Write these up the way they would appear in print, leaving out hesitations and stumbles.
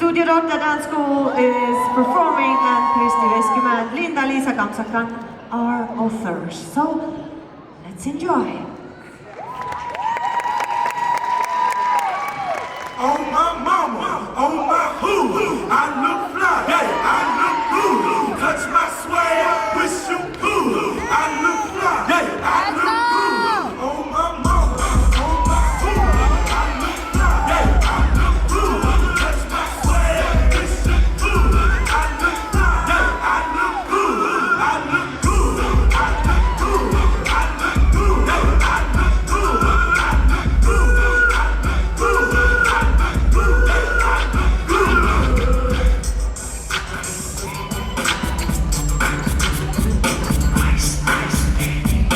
Studio Rotta Dance School is performing and Kristi Veskymään, Linda-Liisa Kamsakan are authors. So let's enjoy. Oh my mama, oh my who, I look fly, yeah, I look cool. Touch my swag, wish you cool. I look fly, yeah, I look cool. Oh my mama, oh my who, I look fly, yeah, I look cool. Touch my swag, wish you cool. I look fly, yeah, I look cool. I look cool, I look cool, I look cool, yeah, I look cool. I look cool, I look cool.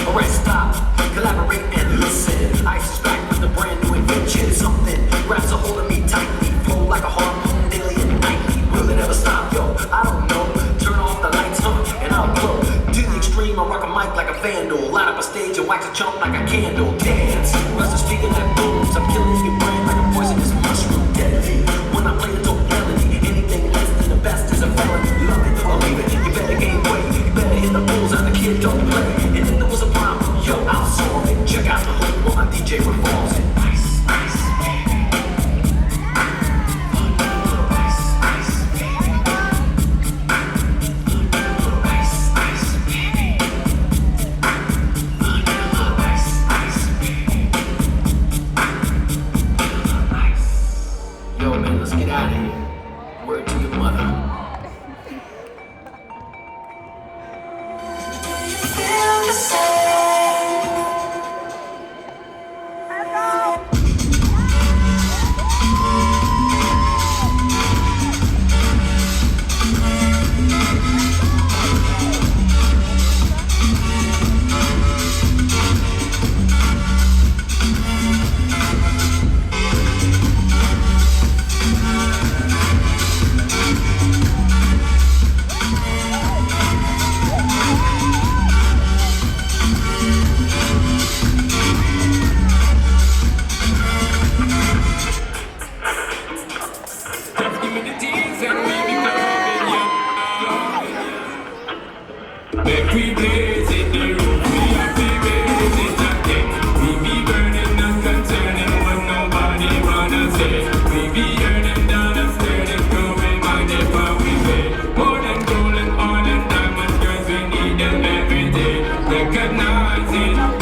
Alright, stop, collaborate and listen. Ice is back with a brand new invention. Something grabs a hold of me tightly, flow like a harpoon daily and nightly. Will it ever stop, yo? I don't know. Turn off the lights, and I'll glow. To the extreme, I rock a mic like a vandal. Light up a stage and wax a chump like a candle. Dance, rest the speaker that booms. I'm killing your brain like a poisonous mushroom. Deadly, when I play a dope melody. Anything less than the best is a felony. Love it or leave it, you better gain weight. You better hit the bulls and the kid don't play. And if there was a problem, yo, I'll solve it. Check out the hook while my DJ performs it. Ice, ice, baby. Ice, ice, baby. Ice, ice, baby. Ice, ice, baby. Yo, man, let's get out of here. Word to your mother. Feel the same. Make we blaze it, the roof, we have to raise it again. We be burning and concerning what nobody wanna say. We be earning dollars, turning, growing money for we pay. More than gold and oil and diamonds, girls, we need them every day. Recognize it.